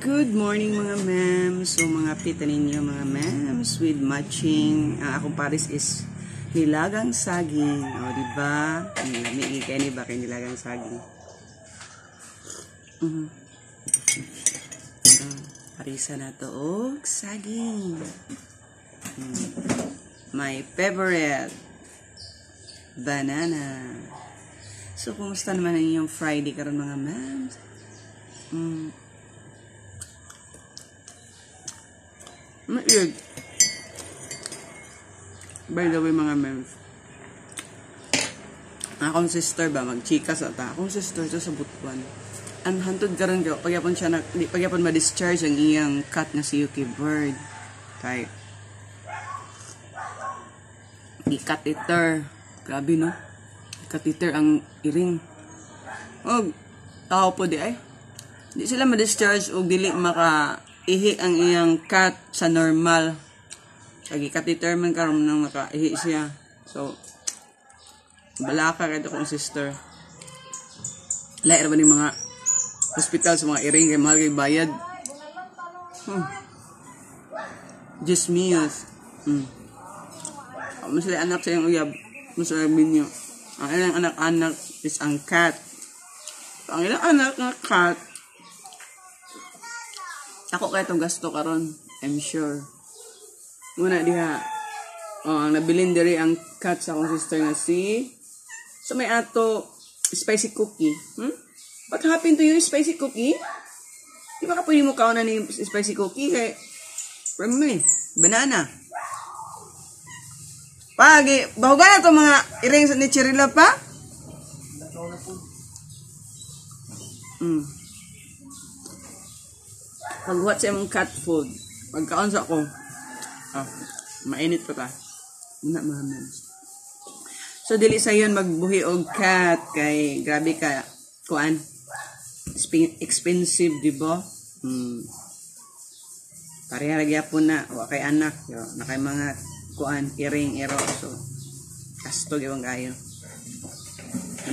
Good morning mga ma'ams. So mga pita ninyo mga ma'ams with matching. Ang akong pares is nilagang saging. O diba? Lamig kayo ni ba kay nilagang saging? Parisa na to og saging. My favorite banana. So kumusta naman ang inyong Friday karon mga ma'ams? Maig. By the way mga memes, akong sister ba magchika sa ta. Akong sister to sa Butuan. Ang hantod karon ko pagyapon siya pagyapon ma-discharge ang iyang cat nga si Yuki Bird. Kay i-catheter. Grabe no. Catheter ang iring. Og tao po di ay. Di sila ma-discharge og dili maka-ihi ang iyang cat sa normal. Kagi catheter man karon nang maka-ihi siya. So balaka kay akong sister. Lair ba ni mga hospital sa mga iring kay mahal kay bayad. Just meals. Mas sila anak sa iyang uyab. Mas sabihin niyo. Ang ilang anak-anak is ang cat. Ang ilang anak nga cat. Ako kaya itong gasto karon, I'm sure. Muna diha, ang nabilin diri ang cat sa akong sister nga si. So may ato, spicy cookie. What happened to you, spicy cookie? Di ba ka pwede mo kauna ni spicy cookie? Kaya, remember banana. Pagi, bahugan na itong mga iring ni Chirila pa? Paghuwat sa imong cat food. Pagkaon sa ako. Mainit pa ta. Muna mga mams. So, dili sa yun magbuhi og cat. Kay, grabe ka. Kuan. Expensive, diba? Pareha gyapon na. Wa kay anak. Na kay mga kuan. Iring, iro. So, kasto gyapon kayo.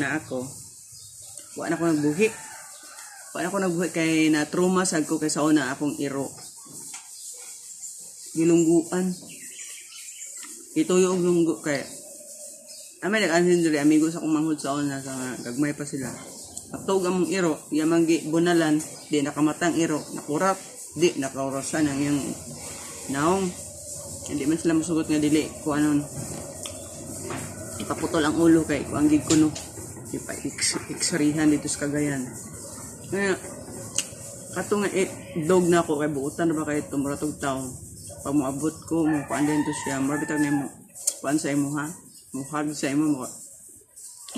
Na ako. Wa na ako nagbuhi. Paano ako nagbuhay kay na-trauma sad ko kay sa una akong iro. Gilungguan. Ito yung lunggo kay amay nag-ansin diri amigo sa akong manghod sa una sa gagmay pa sila. Atog among iro, yamang bunalan, di nakamatang iro, nakurat, di nakaurasan ang iyang naong. Hindi man sila masugot nga dili kung anon. Ipaputol ang ulo kay kung ang gig ko no. Ipa-x-rayhan dito sa Cagayan. Kaya, kato nga dog na ako, kay buutan na ba kayo ito, maratog taon. Pag moabot ko, mukaan din to siya, marabitag na mo, paan sa imo ha, muhag sa imo,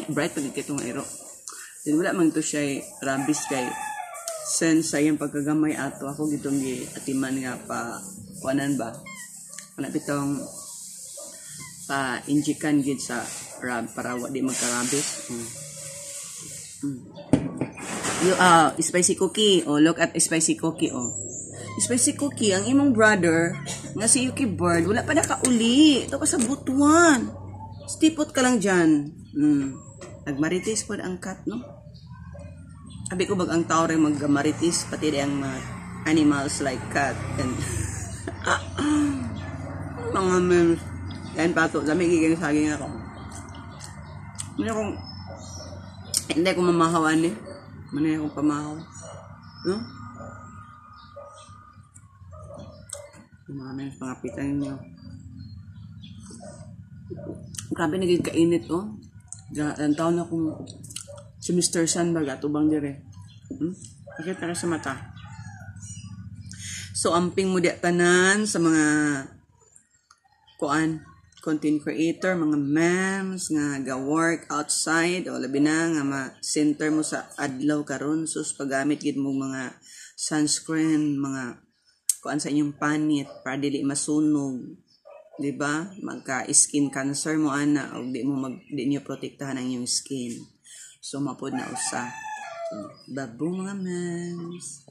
bright pag ikito nga iro. Then wala man to siya, rabies kay, sense sa iyang pagkagamay ato, ako gitong atiman nga pa, kuanan ba, manapitong pa-injikan gid sa para di magka-rabies. Spicy cookie. Look at spicy cookie. Spicy cookie, ang imong brother, nga si Yuki Bird, wala pa nakauli. Ito pa sa Butuan. Stipot ka lang dyan. Nagmaritis po ang cat, no? Sabi ko, ang tao rin magmaritis, pati rin ang animals like cat. And mga memes. Yan pato. Dami gigang saging ako. Hindi ko mamahawan eh. Manay akong pamahaw. No? Yung mga memes, pangapitan ninyo. Grabe naging kainit, oh. Ang taon na kung si Mr. Sandbag atubang dire. Bakit na sa mata? So, amping mo di tanan sa mga content creator, mga memes nga ga-work outside o labi na nga ma-center mo sa adlaw karon. So paggamit gid mo mga sunscreen, mga kuan sa inyong panit para dili masunog, di ba? Magka-skin cancer mo ana o di niyo protektahan ang inyong skin. So mapod na usa. So, babo mga memes.